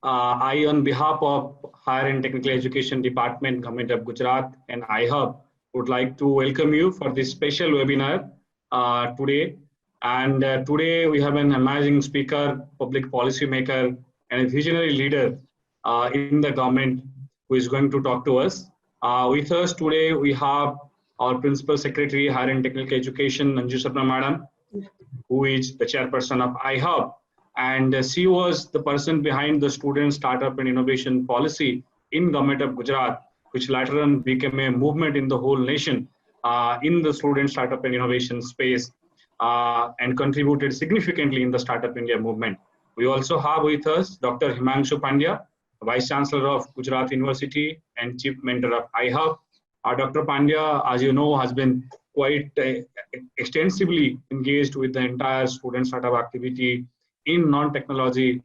I, on behalf of Higher and Technical Education Department, Government of Gujarat and iHub, would like to welcome you for this special webinar today. And today we have an amazing speaker, public policy maker, and a visionary leader in the government who is going to talk to us. With us today, we have our Principal Secretary, Higher and Technical Education, Anju Sarna Madam, who is the chairperson of iHub. And she was the person behind the student startup and innovation policy in Government of Gujarat, which later on became a movement in the whole nation in the student startup and innovation space and contributed significantly in the Startup India movement. We also have with us Dr. Himanshu Pandya, Vice Chancellor of Gujarat University and Chief Mentor of iHub. Dr. Pandya, as you know, has been quite extensively engaged with the entire student startup activity in non-technology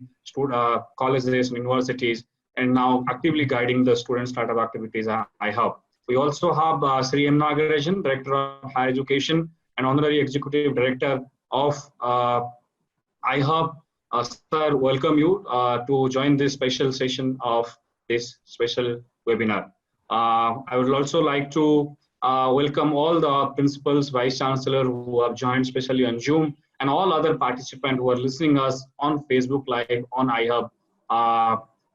colleges and universities, and now actively guiding the student startup activities at iHub. We also have Sri M. Nagarajan, Director of Higher Education and Honorary Executive Director of iHub. Sir, welcome you to join this special session of this special webinar. I would also like to welcome all the principals, vice chancellor who have joined, especially on Zoom, and all other participants who are listening us on Facebook Live, on iHub,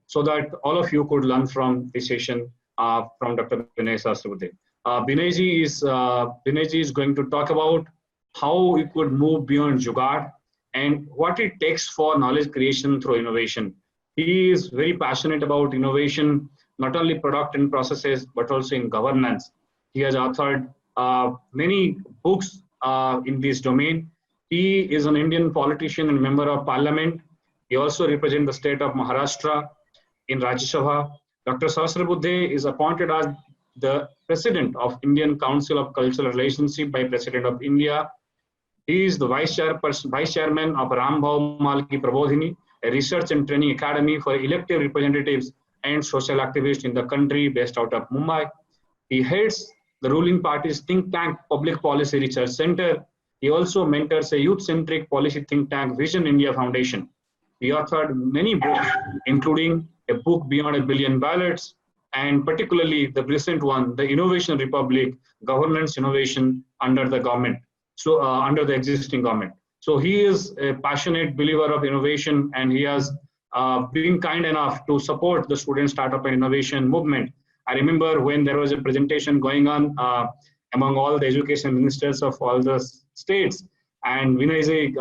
so that all of you could learn from this session from Dr. Binay Sahasrabudhe. Binay ji is going to talk about how we could move beyond Jugaad and what it takes for knowledge creation through innovation. He is very passionate about innovation, not only product and processes, but also in governance. He has authored many books in this domain. He is an Indian politician and member of parliament. He also represents the state of Maharashtra in Rajya Sabha. Dr. Sahasrabudhe is appointed as the president of Indian Council of Cultural Relationship by President of India. He is the vice chairman of Rambhau Malki Prabodhini, a research and training academy for elected representatives and social activists in the country based out of Mumbai. He heads the ruling party's think tank Public Policy Research Center. He also mentors a youth-centric policy think tank Vision India Foundation. He authored many books, including a book Beyond a Billion Ballots, and particularly the recent one, The Innovation Republic, Governance Innovation under the Government. So under the existing government. So he is a passionate believer of innovation, and he has been kind enough to support the student startup and innovation movement. I remember when there was a presentation going on among all the education ministers of all the states, and Vinay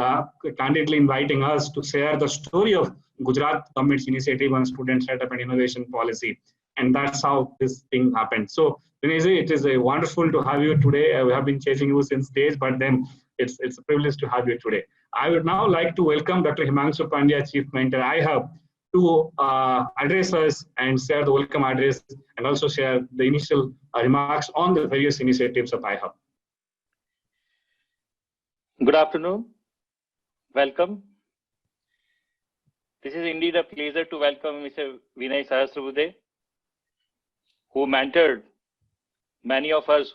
candidly inviting us to share the story of Gujarat government's initiative on student startup and innovation policy. And that's how this thing happened. So Vinay, it is wonderful to have you today. We have been chasing you since days, but then it's a privilege to have you today. I would now like to welcome Dr. Himanshu Pandya, Chief Mentor iHub, to address us and share the welcome address and also share the initial remarks on the various initiatives of iHub. Good afternoon. Welcome. This is indeed a pleasure to welcome Mr. Vinay Sahasrabudhe, who mentored many of us,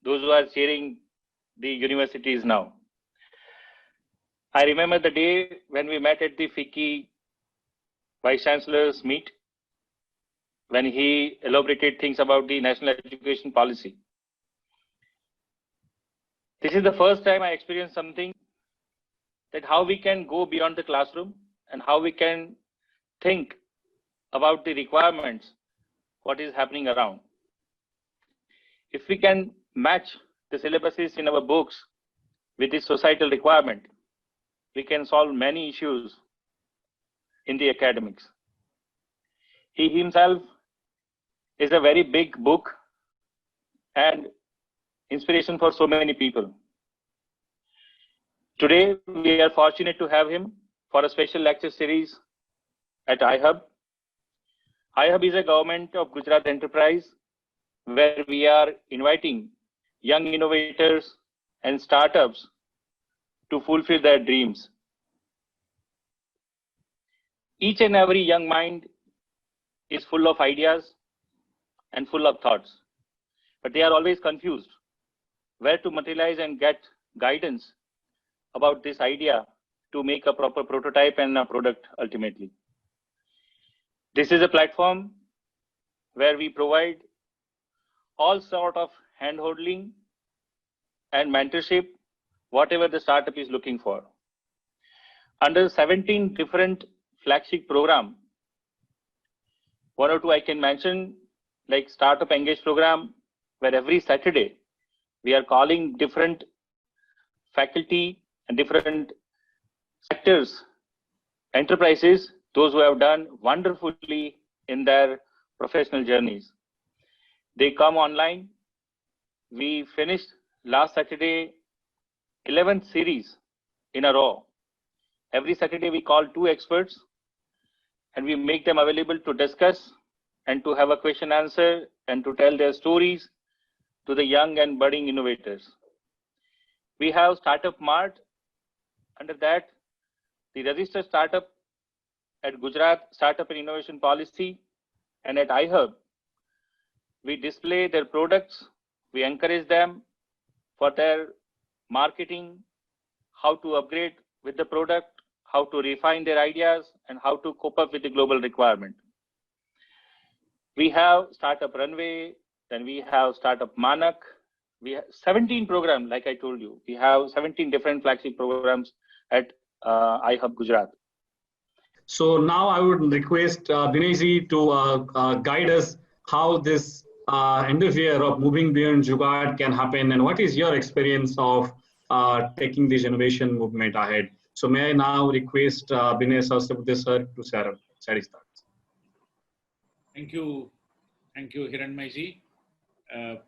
those who are chairing the universities now. I remember the day when we met at the FICCI Vice Chancellor's meet, when he elaborated things about the national education policy. This is the first time I experienced something that how we can go beyond the classroom and how we can think about the requirements, what is happening around. If we can match the syllabuses in our books with the societal requirement, we can solve many issues in the academics. He himself is a very big book and inspiration for so many people. Today, we are fortunate to have him for a special lecture series at iHub. iHub is a government of Gujarat enterprise where we are inviting young innovators and startups to fulfill their dreams. Each and every young mind is full of ideas and full of thoughts, but they are always confused where to materialize and get guidance about this idea to make a proper prototype and a product ultimately. This is a platform where we provide all sort of hand-holding and mentorship, whatever the startup is looking for. Under 17 different flagship program, one or two I can mention, like Startup Engage program, where every Saturday we are calling different faculty and different sectors, enterprises, those who have done wonderfully in their professional journeys. They come online. We finished last Saturday 11th series in a row. Every Saturday we call 2 experts and we make them available to discuss and to have a question answer and to tell their stories to the young and budding innovators. We have Startup Mart. Under that, the registered startup at Gujarat Startup and Innovation Policy and at iHub, we display their products, we encourage them for their marketing, how to upgrade with the product, how to refine their ideas, and how to cope up with the global requirement. We have Startup Runway, then we have Startup Manak. We have 17 programs, like I told you. We have 17 different flagship programs at iHub Gujarat. So now I would request Binayji to guide us how this endeavor of moving beyond Jugaad can happen, and what is your experience of taking this innovation movement ahead. So may I now request Binay Sahasrabudhe sir to share his thoughts. Thank you, Hiranmay ji.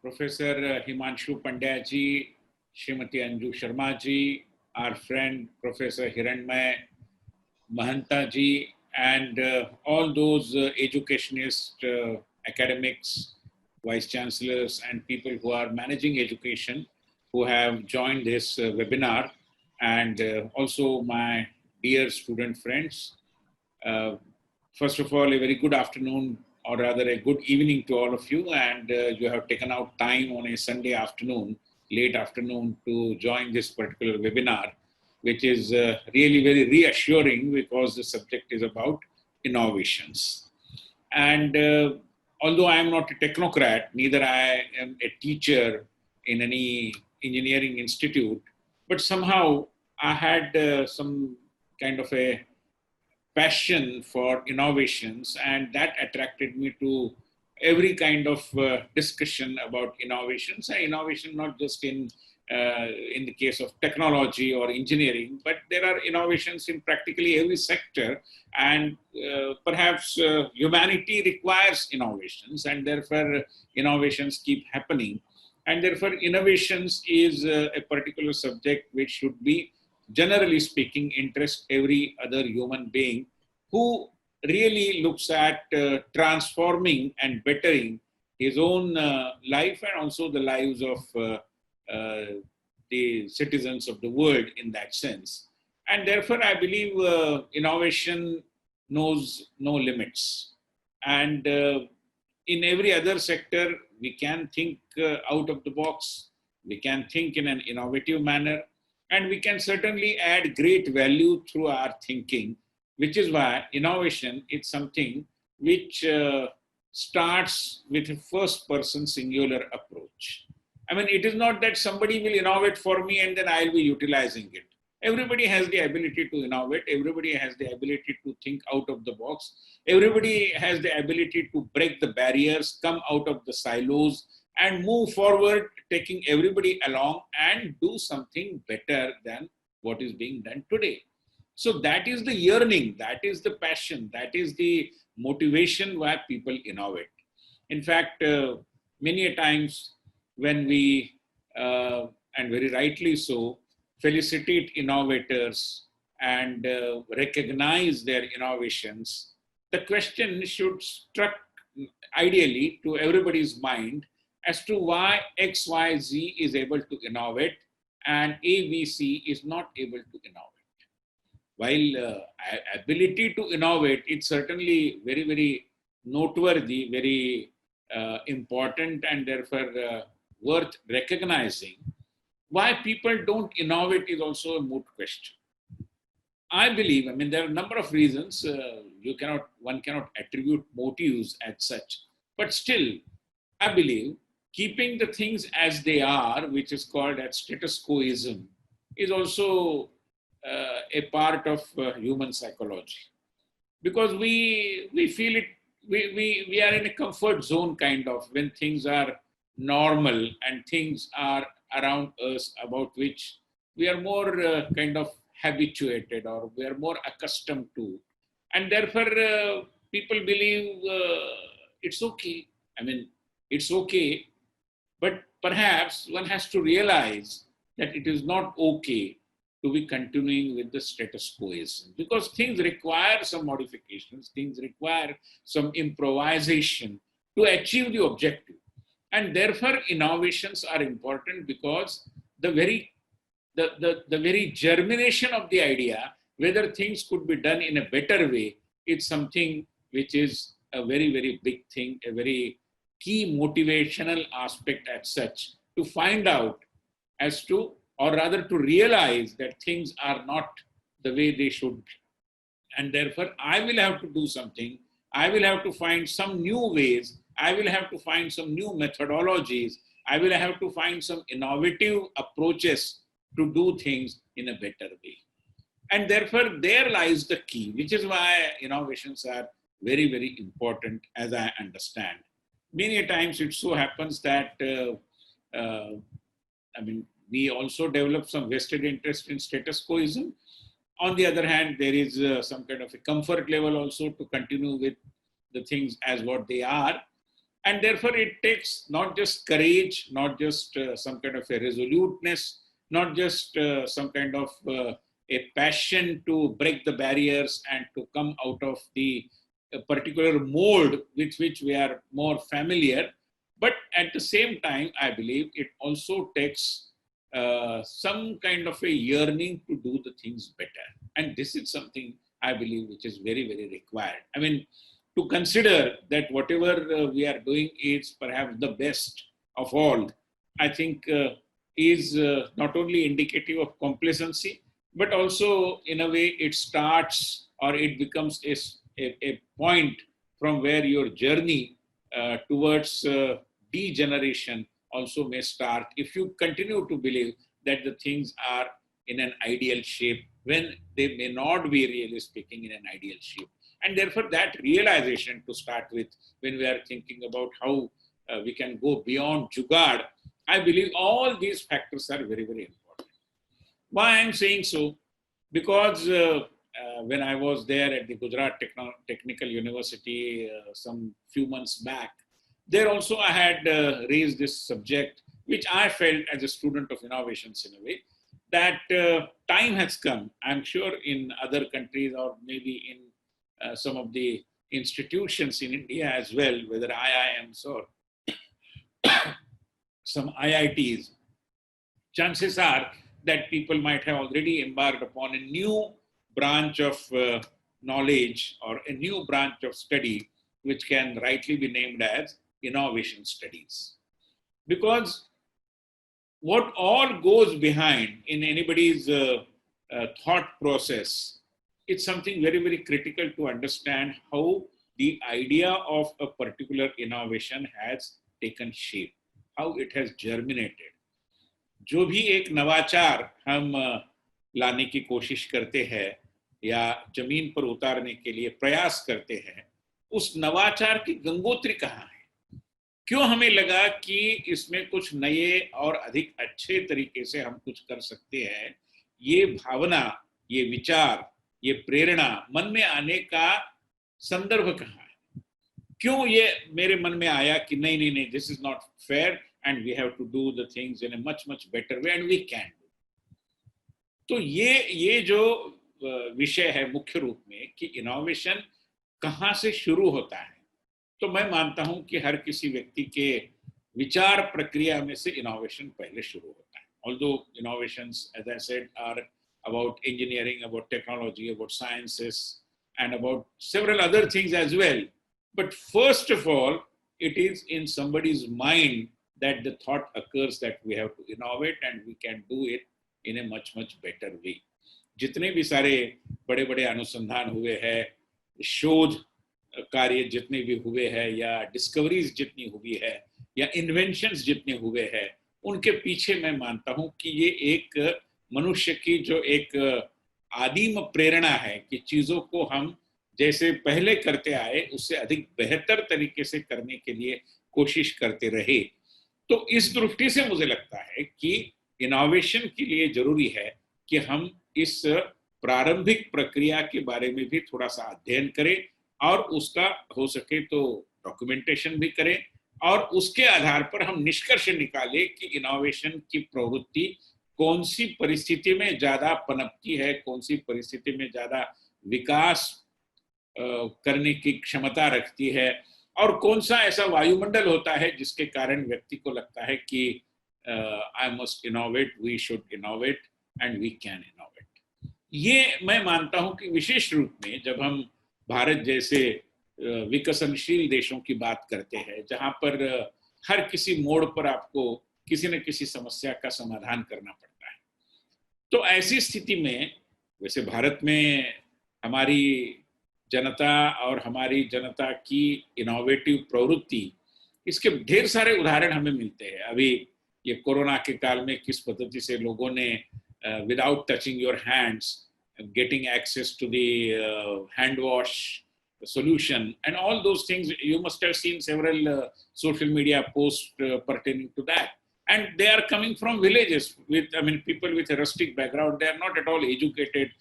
Professor Himanshu Pandya ji, Srimati Anju Sharma ji, our friend Professor Hiranmay Mahanta ji, and all those educationists, academics, vice chancellors, and people who are managing education who have joined this webinar, and also my dear student friends. First of all, a very good afternoon, or rather a good evening to all of you, and you have taken out time on a Sunday afternoon, late afternoon, to join this particular webinar, which is really very reassuring because the subject is about innovations. And although I am not a technocrat, neither I am a teacher in any engineering institute, but somehow I had some kind of a passion for innovations, and that attracted me to every kind of discussion about innovations. And innovation not just in the case of technology or engineering, but there are innovations in practically every sector, and perhaps humanity requires innovations, and therefore innovations keep happening. And therefore innovations is a particular subject which should be, generally speaking, interest every other human being who really looks at transforming and bettering his own life and also the lives of the citizens of the world in that sense. And therefore, I believe innovation knows no limits. And in every other sector, we can think out of the box, we can think in an innovative manner, and we can certainly add great value through our thinking, which is why innovation is something which starts with a first-person singular approach. I mean, it is not that somebody will innovate for me and then I'll be utilizing it. Everybody has the ability to innovate. Everybody has the ability to think out of the box. Everybody has the ability to break the barriers, come out of the silos, and move forward, taking everybody along and do something better than what is being done today. So that is the yearning, that is the passion, that is the motivation why people innovate. In fact, many a times when we, and very rightly so, felicitate innovators and recognize their innovations, the question should struck ideally to everybody's mind as to why XYZ is able to innovate and ABC is not able to innovate. While ability to innovate, it's certainly very, very noteworthy, very important, and therefore worth recognizing. Why people don't innovate is also a moot question. I believe, I mean, there are a number of reasons. One cannot attribute motives as such, but still, I believe keeping the things as they are, which is called as status quoism, is also a part of human psychology, because we feel it. We are in a comfort zone kind of when things are normal and things are around us about which we are more kind of habituated or we are more accustomed to, and therefore people believe it's okay. I mean, it's okay, but perhaps one has to realize that it is not okay to be continuing with the status quo, because things require some modifications, things require some improvisation to achieve the objective. And therefore, innovations are important because the very germination of the idea, whether things could be done in a better way, is something which is a very, very big thing, a very key motivational aspect as such, to find out as to, or rather to realize that things are not the way they should be. And therefore, I will have to do something. I will have to find some new ways. I will have to find some new methodologies. I will have to find some innovative approaches to do things in a better way. And therefore, there lies the key, which is why innovations are very, very important, as I understand. Many times it so happens that, we also develop some vested interest in status quoism. On the other hand, there is some kind of a comfort level also to continue with the things as what they are. And therefore, it takes not just courage, not just some kind of a resoluteness, not just some kind of a passion to break the barriers and to come out of the particular mold with which we are more familiar. But at the same time, I believe it also takes some kind of a yearning to do the things better. And this is something I believe which is very, very required. I mean, to consider that whatever we are doing is perhaps the best of all, I think is not only indicative of complacency, but also in a way it starts or it becomes a point from where your journey towards degeneration also may start, if you continue to believe that the things are in an ideal shape when they may not be, really speaking, in an ideal shape. And therefore, that realization to start with, when we are thinking about how we can go beyond jugaad, I believe all these factors are very, very important. Why I'm saying so? Because when I was there at the Gujarat Technical University some few months back, there also I had raised this subject, which I felt as a student of innovations in a way, that time has come, I'm sure in other countries or maybe in some of the institutions in India as well, whether IIMs or some IITs, chances are that people might have already embarked upon a new branch of knowledge or a new branch of study, which can rightly be named as innovation studies. Because what all goes behind in anybody's thought process, it's something very, very critical to understand how the idea of a particular innovation has taken shape, how it has germinated. जो भी एक नवाचार हम लाने की कोशिश करते हैं या जमीन पर उतारने के लिए प्रयास करते हैं, उस नवाचार की गंगोत्री कहाँ है? क्यों हमें लगा कि इसमें कुछ नए और अधिक अच्छे तरीके से हम कुछ कर सकते हैं? ये भावना, ये विचार, ये प्रेरणा मन में आने का संदर्भ कहाँ है? क्यों ये मेरे मन में आया कि नहीं नहीं नहीं, this is not fair and we have to do the things in a much better way and we can do. तो ये जो विषय है मुख्य रूप में कि इनोवेशन कहाँ से शुरू होता है, तो मैं मानता हूं कि हर किसी व्यक्ति के विचार प्रक्रिया में से इनोवेशन पहले शुरू होता है. Although innovations, as I said, are about engineering, about technology, about sciences, and about several other things as well. But first of all, it is in somebody's mind that the thought occurs that we have to innovate and we can do it in a much better way. जितने भी सारे बड़े बड़े अनुसंधान हुए हैं, शोध कार्य जितने भी हुए हैं, या डिस्कवरीज जितनी हुई है, या इन्वेंशंस जितने हुए हैं, उनके पीछे मैं मानता हूं कि ये एक मनुष्य की जो एक आदिम प्रेरणा है कि चीजों को हम जैसे पहले करते आए उससे अधिक बेहतर तरीके से करने के लिए कोशिश करते रहे। तो इस दृष्टि से मुझे लगता है कि इनोवेशन के लिए जरूरी है कि हम इस प्रारंभिक प्रक्रिया के बारे में भी थोड़ा सा अध्ययन करें और उसका हो सके तो डॉक्यूमेंटेशन भी करें, और उसके आधार पर हम निष्कर्ष निकालें कि इनोवेशन की प्रवृत्ति कौन सी परिस्थिति में ज्यादा पनपती है, कौन सी परिस्थिति में ज्यादा विकास करने की क्षमता रखती है, और कौन सा ऐसा वायुमंडल होता है जिसके कारण व्यक्ति को लगता है कि I must innovate, we should innovate and we can innovate. ये मैं मानता हूं कि विशेष रूप में जब हम भारत जैसे विकसनशील देशों की बात करते हैं, जहां पर हर किसी मोड़ पर आपको किसी न किसी समस्या का समाधान करना पड़ता है, तो ऐसी स्थिति में वैसे भारत में हमारी जनता और हमारी जनता की इनोवेटिव प्रवृत्ति, इसके ढेर सारे उदाहरण हमें मिलते हैं। अभी ये कोरोना के काल में किस पद्धति से लोगों ने without touching your hands getting access to the hand wash solution and all those things, you must have seen several social media posts pertaining to that, and they are coming from villages with, I mean, people with a rustic background. They are not at all educated,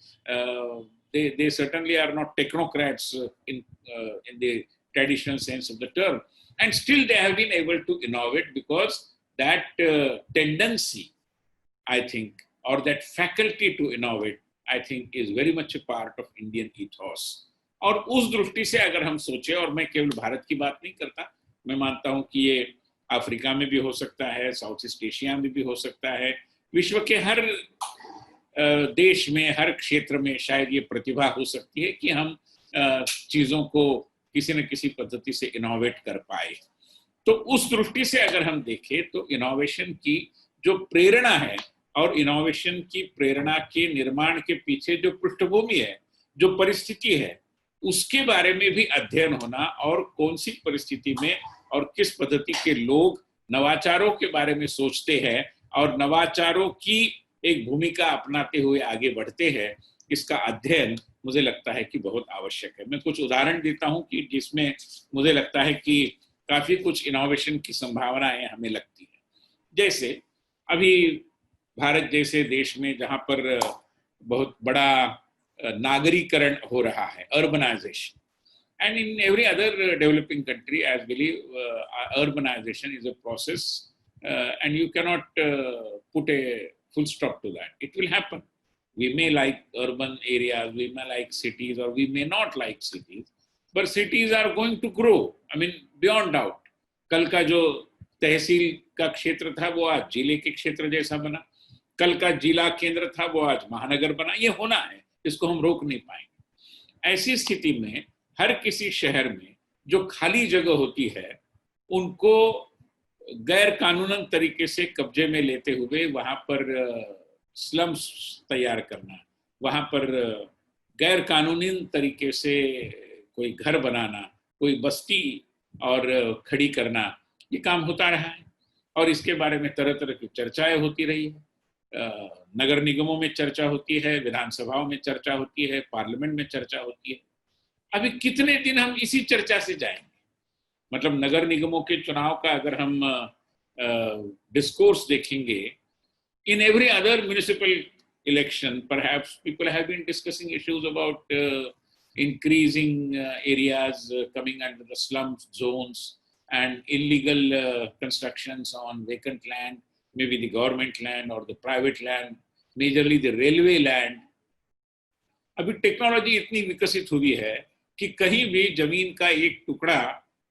they certainly are not technocrats in the traditional sense of the term, and still they have been able to innovate because that tendency, I think, or that faculty to innovate, I think is very much a part of Indian ethos. और उस दृष्टि से अगर हम सोचें, और मैं केवल भारत की बात नहीं करता, मैं मानता हूं कि ये अफ्रीका में भी हो सकता है, साउथ ईस्ट एशिया में भी हो सकता है, विश्व के हर देश में, हर क्षेत्र में शायद ये प्रतिभा हो सकती है कि हम चीजों को किसी न किसी पद्धति से इनोवेट कर पाए। तो उस दृष्टि से अगर हम देखें तो इनोवेशन की जो प्रेरणा है और इनोवेशन की प्रेरणा के निर्माण के पीछे जो पृष्ठभूमि है, जो परिस्थिति है, उसके बारे में भी अध्ययन होना, और कौन सी परिस्थिति में और किस पद्धति के लोग नवाचारों के बारे में सोचते हैं और नवाचारों की एक भूमिका अपनाते हुए आगे बढ़ते हैं, इसका अध्ययन मुझे लगता है कि बहुत आवश्यक है। मैं कुछ उदाहरण देता हूं कि जिसमें मुझे लगता है कि काफी कुछ इनोवेशन की संभावनाएं हमें लगती है। जैसे अभी भारत जैसे देश में जहां पर बहुत बड़ा नागरीकरण हो रहा है, urbanisation, and in every other developing country, I believe urbanization is a process, and you cannot put a full stop to that. It will happen. We may like urban areas, we may like cities, or we may not like cities, but cities are going to grow. I mean, beyond doubt. कल का जो तहसील का क्षेत्र था वो आज जिले के क्षेत्र जैसा बना, कल का जिला केंद्र था वो आज महानगर बना। ये होना है, इसको हम रोक नहीं पाएंगे। ऐसी स्थिति में हर किसी शहर में जो खाली जगह होती है उनको गैर कानूनन तरीके से कब्जे में लेते हुए वहां पर स्लम्स तैयार करना, वहां पर गैर कानूनी तरीके से कोई घर बनाना, कोई बस्ती और खड़ी करना, ये काम होता रहा है और इसके बारे में तरह तरह की चर्चाएं होती रही है। नगर निगमों में चर्चा होती है, विधानसभाओं में चर्चा होती है, पार्लियामेंट में चर्चा होती है। अभी कितने दिन हम इसी चर्चा से जाएंगे? मतलब नगर निगमों के चुनाव का अगर हम डिस्कोर्स देखेंगे, in every other municipal election perhaps people have been discussing issues about increasing areas coming under the slum zones and illegal constructions on vacant land, maybe the government land or the private land, majorly the railway land. अभी technology इतनी विकसित हुई है कि कहीं भी जमीन का एक टुकड़ा,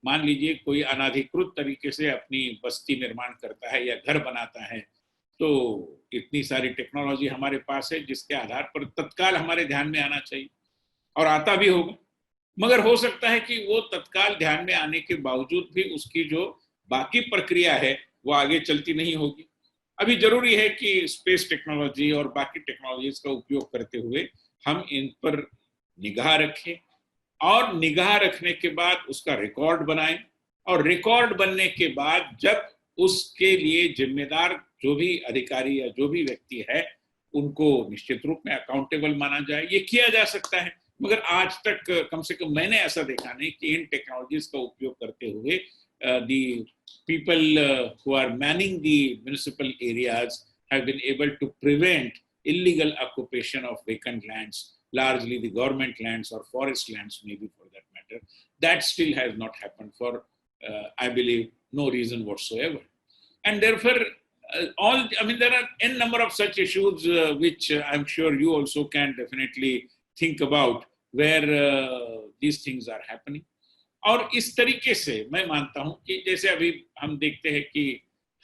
मान लीजिए कोई अनाधिकृत तरीके से अपनी बस्ती निर्माण करता है या घर बनाता है, तो इतनी सारी टेक्नोलॉजी हमारे पास है जिसके आधार पर तत्काल हमारे ध्यान में आना चाहिए और आता भी होगा। मगर हो सकता है कि वो तत्काल ध्यान में आने के बावजूद भी उसकी जो बाकी प्रक्रिया है वो आगे चलती नहीं होगी। अभी जरूरी है कि स्पेस टेक्नोलॉजी और बाकी टेक्नोलॉजीज का उपयोग करते हुए हम इन पर निगाह रखें, और निगाह रखने के बाद उसका रिकॉर्ड बनाएं, और रिकॉर्ड बनने के बाद जब उसके लिए जिम्मेदार जो भी अधिकारी या जो भी व्यक्ति है उनको निश्चित रूप में अकाउंटेबल माना जाए। ये किया जा सकता है, मगर आज तक कम से कम मैंने ऐसा देखा नहीं कि इन टेक्नोलॉजीज का उपयोग करते हुए the people who are manning the municipal areas have been able to prevent illegal occupation of vacant lands, largely the government lands or forest lands maybe for that matter. That still has not happened for, I believe, no reason whatsoever. And therefore, there are n number of such issues which I'm sure you also can definitely think about where these things are happening. और इस तरीके से मैं मानता हूं कि जैसे अभी हम देखते हैं कि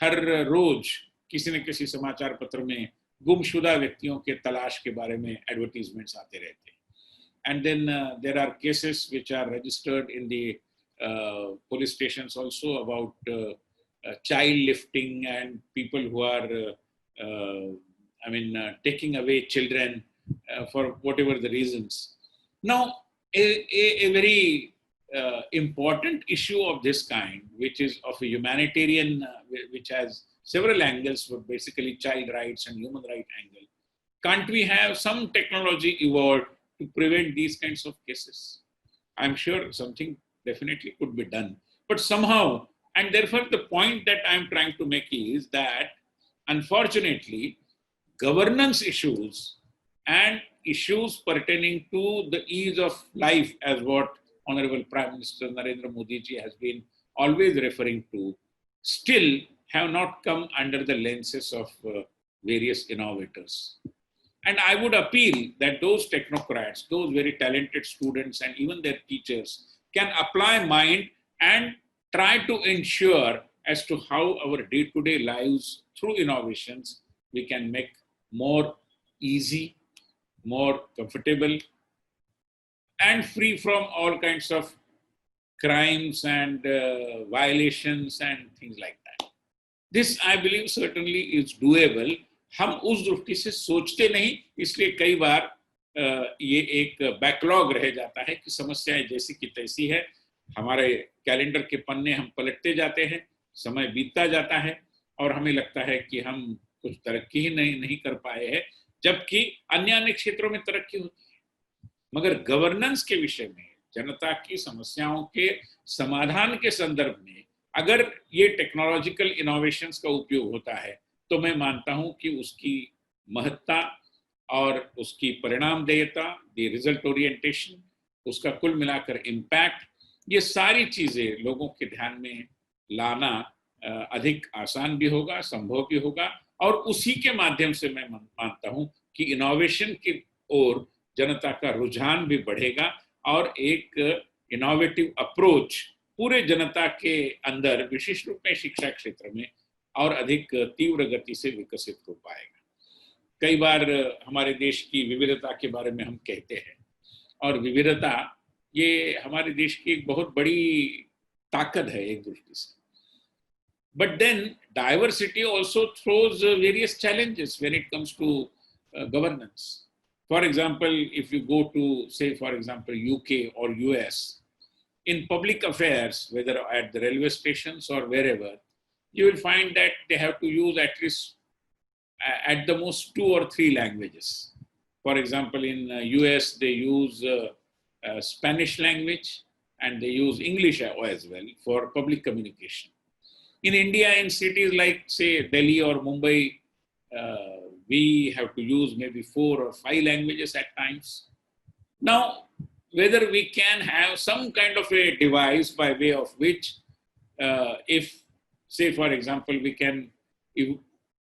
हर रोज किसी न किसी समाचार पत्र में गुमशुदा व्यक्तियों के तलाश के बारे में एडवर्टीजमेंट्स आते रहते हैं, and then there are cases which are registered in the police stations also about child lifting and people who are taking away children for whatever the reasons. Now a very important issue of this kind, which is of a humanitarian, which has several angles, but basically child rights and human right angle. Can't we have some technology evolved to prevent these kinds of cases? I'm sure something definitely could be done, but somehow, and therefore the point that I'm trying to make is that unfortunately, governance issues and issues pertaining to the ease of life, as what Honorable Prime Minister Narendra Modi ji has been always referring to, still have not come under the lenses of various innovators. And I would appeal that those technocrats, those very talented students and even their teachers can apply mind and try to ensure as to how our day-to-day lives through innovations we can make more easy, more comfortable, and free from all kinds of crimes and violations and things like that. This, I believe, certainly is doable. हम उस दृष्टि से सोचते नहीं, इसलिए कई बार ये एक बैकलॉग रह जाता है कि समस्याएं जैसी की तैसी है, हमारे कैलेंडर के पन्ने हम पलटते जाते हैं, समय बीतता जाता है और हमें लगता है कि हम कुछ तरक्की ही नहीं कर पाए हैं, जबकि अन्य क्षेत्रों में तरक्की होती है। मगर गवर्नेंस के विषय में, जनता की समस्याओं के समाधान के संदर्भ में अगर ये टेक्नोलॉजिकल इनोवेशंस का उपयोग होता है तो मैं मानता हूं कि उसकी महत्ता और उसकी परिणामदेयता, द रिजल्ट ओरिएंटेशन, उसका कुल मिलाकर इम्पैक्ट, ये सारी चीजें लोगों के ध्यान में लाना अधिक आसान भी होगा, संभव भी होगा, और उसी के माध्यम से मैं मानता हूं कि इनोवेशन की ओर जनता का रुझान भी बढ़ेगा और एक इनोवेटिव अप्रोच पूरे जनता के अंदर, विशेष रूप में शिक्षा क्षेत्र में, और अधिक तीव्र गति से विकसित हो पाएगा। कई बार हमारे देश की विविधता के बारे में हम कहते हैं, और विविधता ये हमारे देश की एक बहुत बड़ी ताकत है एक दृष्टि से। But then diversity also throws various challenges when it comes to governance. For example, if you go to, say, for example, UK or US, in public affairs, whether at the railway stations or wherever, you will find that they have to use at least, at the most, 2 or 3 languages. For example, in US, they use Spanish language and they use English as well for public communication. In India, in cities like, say, Delhi or Mumbai, we have to use maybe 4 or 5 languages at times. Now, whether we can have some kind of a device by way of which, if, say, for example, we can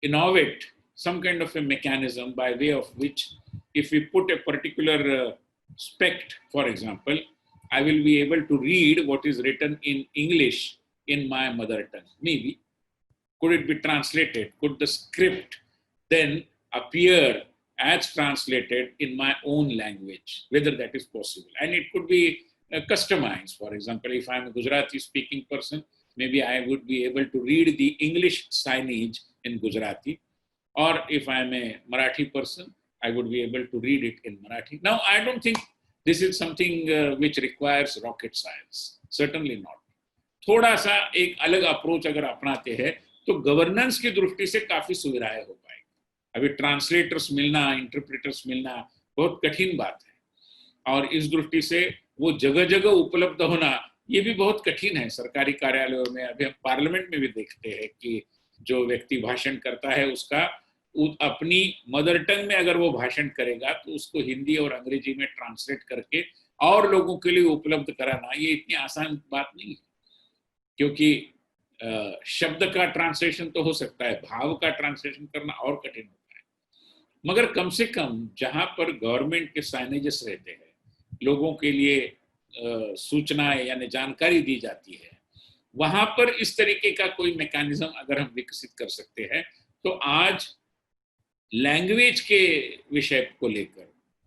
innovate some kind of a mechanism by way of which, if we put a particular spect, for example, I will be able to read what is written in English in my mother tongue. Maybe. Could it be translated? Could the script then appear as translated in my own language? Whether that is possible. And it could be customized. For example, if I'm a Gujarati speaking person, maybe I would be able to read the English signage in Gujarati, or if I am a Marathi person, I would be able to read it in Marathi. Now, I don't think this is something which requires rocket science. Certainly not. थोड़ा सा एक अलग approach अगर अपनाते हैं तो governance की दृष्टि से काफी सुविधाएं हो पाएंगी. अभी ट्रांसलेटर्स मिलना, इंटरप्रेटर्स मिलना बहुत कठिन बात है, और इस दृष्टि से वो जगह जगह उपलब्ध होना ये भी बहुत कठिन है. सरकारी कार्यालयों में, अभी हम पार्लियामेंट में भी देखते हैं कि जो व्यक्ति भाषण करता है उसका अपनी मदर टंग में अगर वो भाषण करेगा तो उसको हिंदी और अंग्रेजी में ट्रांसलेट करके और लोगों के लिए उपलब्ध कराना ये इतनी आसान बात नहीं है, क्योंकि शब्द का ट्रांसलेशन तो हो सकता है, भाव का ट्रांसलेशन करना और कठिन होता है. मगर कम से कम जहां पर गवर्नमेंट के साइनेजेस रहते हैं, लोगों के लिए सूचनाएं यानी जानकारी दी जाती है, वहां पर इस तरीके का कोई मैकेनिज्म अगर हम विकसित कर सकते हैं तो आज लैंग्वेज के विषय को लेकर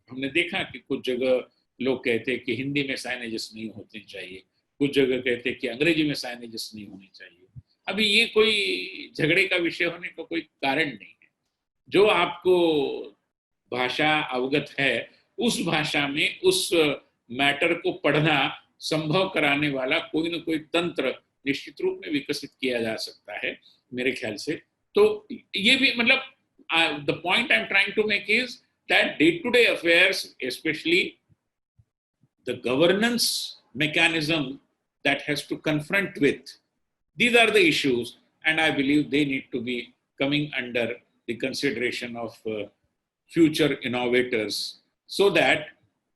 हमने देखा कि कुछ जगह लोग कहते हैं कि हिंदी में साइनेजेस नहीं होते चाहिए, कुछ जगह कहते हैं कि अंग्रेजी में साइनेजेस नहीं होने चाहिए. अभी ये कोई झगड़े का विषय होने का कोई कारण नहीं है. जो आपको भाषा अवगत है उस भाषा में उस मैटर को पढ़ना संभव कराने वाला कोई ना कोई तंत्र निश्चित रूप में विकसित किया जा सकता है मेरे ख्याल से. तो ये भी मतलब the point I'm trying to make is that day-to-day affairs, especially the governance mechanism that has to confront with, these are the issues, and I believe they need to be coming under the consideration of future innovators so that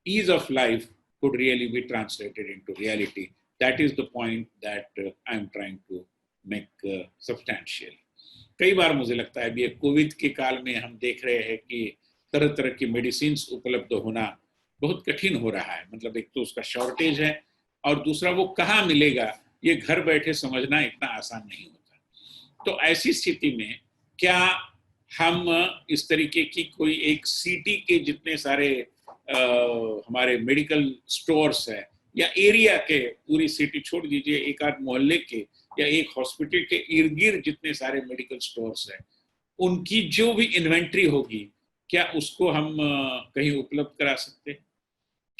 ease of life could really be translated into reality. That is the point that I'm trying to make substantial. कई बार मुझे लगता है अभी Covid के काल में हम देख रहे हैं कि तरह तरह की मेडिसिन्स उपलब्ध होना बहुत कठिन हो रहा है. मतलब एक तो उसका शॉर्टेज है और दूसरा वो कहाँ मिलेगा ये घर बैठे समझना इतना आसान नहीं होता. तो ऐसी स्थिति में क्या हम इस तरीके की कोई एक सिटी के जितने सारे हमारे मेडिकल स्टोर्स है या एरिया के, पूरी सिटी छोड़ दीजिए, एक आध मोहल्ले के या एक हॉस्पिटल के इर्द गिर्द जितने सारे मेडिकल स्टोर्स हैं, उनकी जो भी इन्वेंट्री होगी क्या उसको हम कहीं उपलब्ध करा सकते हैं?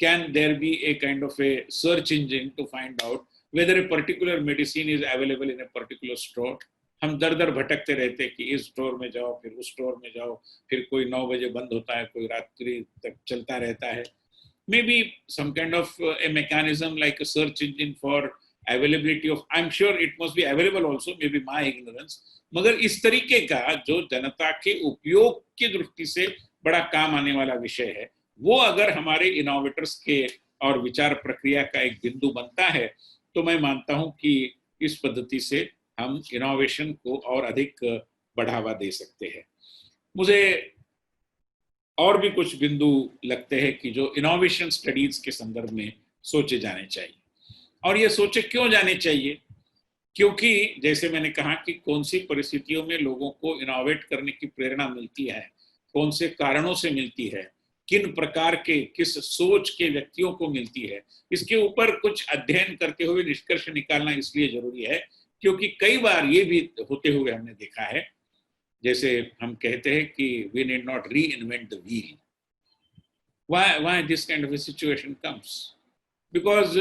Can there be a kind of a search engine to find out whether a particular medicine is available in a particular store? हम दर दर भटकते रहते हैं कि इस स्टोर में जाओ, फिर उस स्टोर में जाओ, फिर कोई 9 बजे बंद होता है, कोई रात्रि तक चलता रहता है. Maybe some kind of a mechanism like a search engine for availability of, I'm sure it must be available also, maybe my ignorance. मगर इस तरीके का जो जनता के उपयोग की दृष्टि से बड़ा काम आने वाला विषय है, वो अगर हमारे इनोवेटर्स के और विचार प्रक्रिया का एक बिंदु बनता है तो मैं मानता हूं कि इस पद्धति से हम इनोवेशन को और अधिक बढ़ावा दे सकते हैं. मुझे और भी कुछ बिंदु लगते हैं कि जो इनोवेशन स्टडीज के संदर्भ में सोचे जाने चाहिए. और ये सोचे क्यों जाने चाहिए? क्योंकि जैसे मैंने कहा कि कौन सी परिस्थितियों में लोगों को इनोवेट करने की प्रेरणा मिलती है, कौन से कारणों से मिलती है, किन प्रकार के किस सोच के व्यक्तियों को मिलती है, इसके ऊपर कुछ अध्ययन करते हुए निष्कर्ष निकालना इसलिए जरूरी है क्योंकि कई बार ये भी होते हुए हमने देखा है, जैसे हम कहते हैं कि we need not reinvent the wheel. Why this kind of a situation comes? Because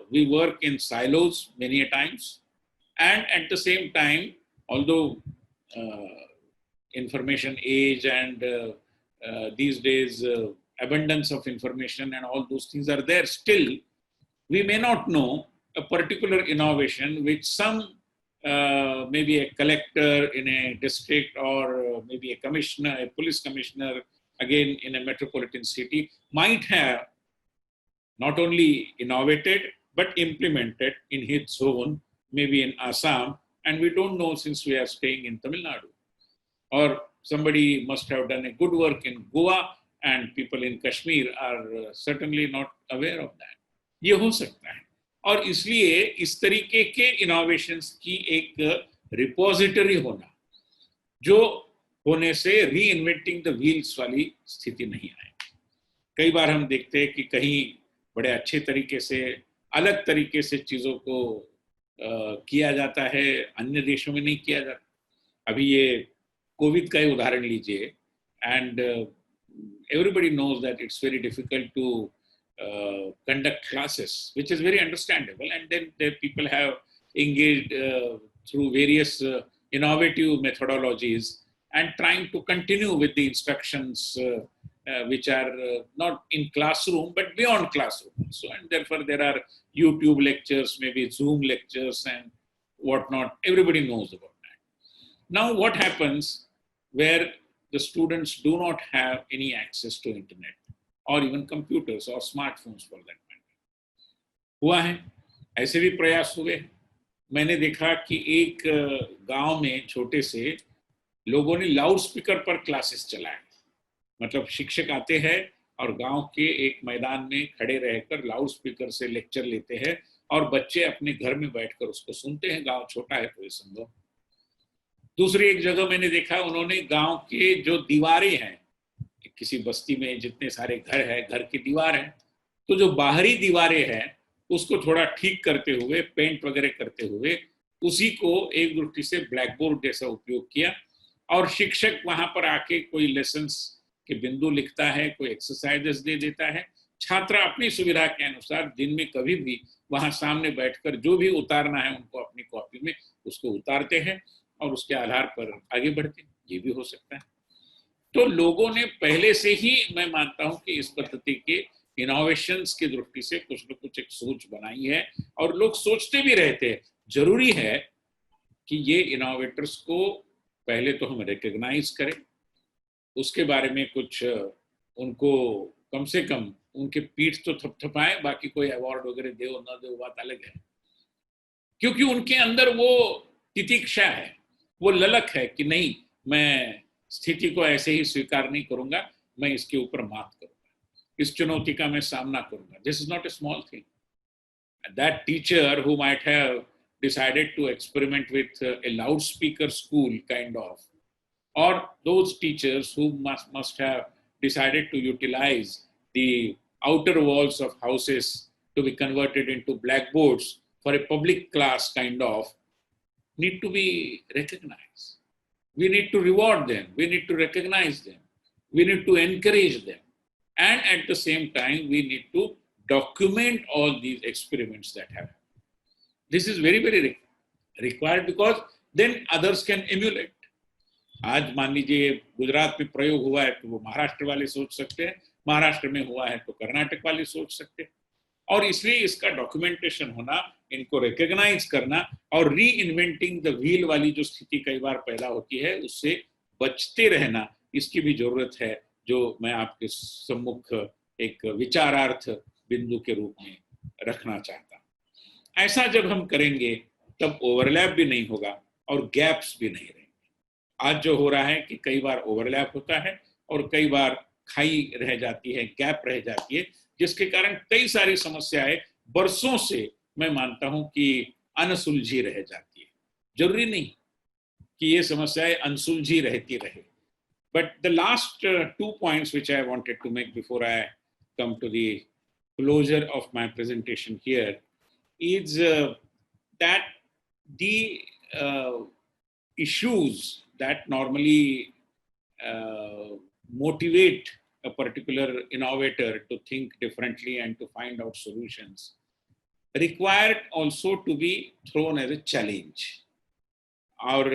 we work in silos many a times, and at the same time, although information age and these days abundance of information and all those things are there, still we may not know a particular innovation which some maybe a collector in a district or maybe a commissioner, a police commissioner, again in a metropolitan city, might have not only innovated but implemented in his zone, maybe in Assam, and we don't know since we are staying in Tamil Nadu. Or somebody must have done a good work in Goa and people in Kashmir are certainly not aware of that. ये हो सकता है और इसलिए इस तरीके के innovations की एक रिपोजिटरी होना, जो होने से री इन्वेंटिंग द व्हील्स वाली स्थिति नहीं आए. कई बार हम देखते हैं कि कहीं बड़े अच्छे तरीके से अलग तरीके से चीज़ों को किया जाता है, अन्य देशों में नहीं किया जाता. अभी ये कोविड का ही उदाहरण लीजिए, and everybody knows that it's very difficult to conduct classes, which is very understandable. And then the people have engaged through various innovative methodologies and trying to continue with the instructions which are not in classroom but beyond classroom. So, and therefore there are YouTube lectures, maybe Zoom lectures and whatnot. Everybody knows about that. Now, what happens where the students do not have any access to internet or even computers or smartphones for that matter? हुआ है, ऐसे भी प्रयास हुए। मैंने देखा कि एक गांव में छोटे से लोगों ने लाउड स्पीकर पर क्लासेस चलाए। मतलब शिक्षक आते हैं और गांव के एक मैदान में खड़े रहकर लाउड स्पीकर से लेक्चर लेते हैं और बच्चे अपने घर में बैठकर उसको सुनते हैं। गांव छोटा है तो ये संभव। दूसरी एक जगह मैंने देखा, उन्होंने गांव के जो दीवारें हैं, किसी बस्ती में जितने सारे घर हैं, घर की दीवार है, तो जो बाहरी दीवारें हैं उसको थोड़ा ठीक करते हुए, पेंट वगैरह करते हुए, उसी को एक दृष्टि से ब्लैक बोर्ड जैसा उपयोग किया और शिक्षक वहां पर आके कोई लेसन्स के बिंदु लिखता है, कोई एक्सरसाइजेस दे देता है। छात्र अपनी सुविधा के अनुसार दिन में कभी भी वहां सामने बैठकर जो भी उतारना है उनको अपनी कॉपी में उसको उतारते हैं और उसके आधार पर आगे बढ़ते हैं। ये भी हो सकता है। तो लोगों ने पहले से ही, मैं मानता हूं कि इस पद्धति के इनोवेशंस की दृष्टि से कुछ न कुछ एक सोच बनाई है और लोग सोचते भी रहते हैं। जरूरी है कि ये इनोवेटर्स को पहले तो हम रिकॉग्नाइज करें, उसके बारे में कुछ उनको कम से कम उनके पीठ तो थपथपाएं, बाकी कोई अवार्ड वगैरह दे ना दे बात अलग है, क्योंकि उनके अंदर वो तितिक्षा है, वो ललक है कि नहीं, मैं स्थिति को ऐसे ही स्वीकार नहीं करूंगा, मैं इसके ऊपर मात करूंगा, इस चुनौती का मैं सामना करूंगा। This is not a small thing. That teacher who might have decided to experiment with a loudspeaker school kind of, or those teachers who must have decided to utilize the outer walls of houses to be converted into blackboards for a public class kind of, need to be recognized. We need to reward them, we need to recognize them, we need to encourage them, and at the same time we need to document all these experiments that have happened. This is very, very required because then others can emulate. आज मान लीजिए गुजरात में प्रयोग हुआ है तो वो महाराष्ट्र वाले सोच सकते हैं, महाराष्ट्र में हुआ है तो कर्नाटक वाले सोच सकते हैं, और इसलिए इसका डॉक्यूमेंटेशन होना, इनको रिकॉग्नाइज करना और री इन्वेंटिंग द व्हील वाली जो स्थिति कई बार पैदा होती है उससे बचते रहना, इसकी भी जरूरत है, जो मैं आपके सम्मुख एक विचारार्थ बिंदु के रूप में रखना चाहता हूं। ऐसा जब हम करेंगे तब ओवरलैप भी नहीं होगा और गैप्स भी नहीं रहेंगे। आज जो हो रहा है कि कई बार ओवरलैप होता है और कई बार खाई रह जाती है, गैप रह जाती है, जिसके कारण कई सारी समस्याएं बरसों से मैं मानता हूं कि अनसुलझी रह जाती है। जरूरी नहीं कि ये समस्याएं अनसुलझी रहती रहे, but the last 2 points which I wanted to make before I come to the closure of my presentation here is that the issues that normally motivate a particular innovator to think differently and to find out solutions require also to be thrown as a challenge. और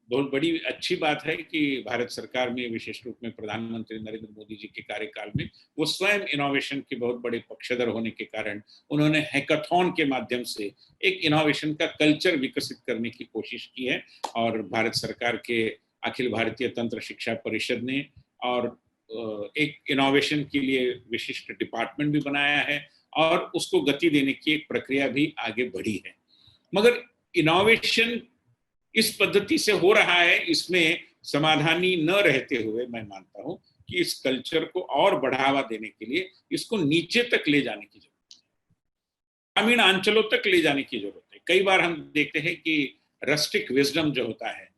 बहुत बड़ी अच्छी बात है कि भारत सरकार में, विशेष रूप में प्रधानमंत्री नरेंद्र मोदी जी के कार्यकाल में, वो स्वयं इनोवेशन के बहुत बड़े पक्षधर होने के कारण उन्होंने हैकाथॉन के माध्यम से एक इनोवेशन का कल्चर विकसित करने की कोशिश की है। और भारत सरकार के अखिल भारतीय तंत्र शिक्षा परिषद ने और एक इनोवेशन के लिए विशिष्ट डिपार्टमेंट भी बनाया है और उसको गति देने की एक प्रक्रिया भी आगे बढ़ी है। मगर इनोवेशन इस पद्धति से हो रहा है, इसमें समाधानी न रहते हुए मैं मानता हूं कि इस कल्चर को और बढ़ावा देने के लिए इसको नीचे तक ले जाने की जरूरत है, ग्रामीण अंचलों तक ले जाने की जरूरत है। कई बार हम देखते हैं कि रस्टिक विजडम जो होता है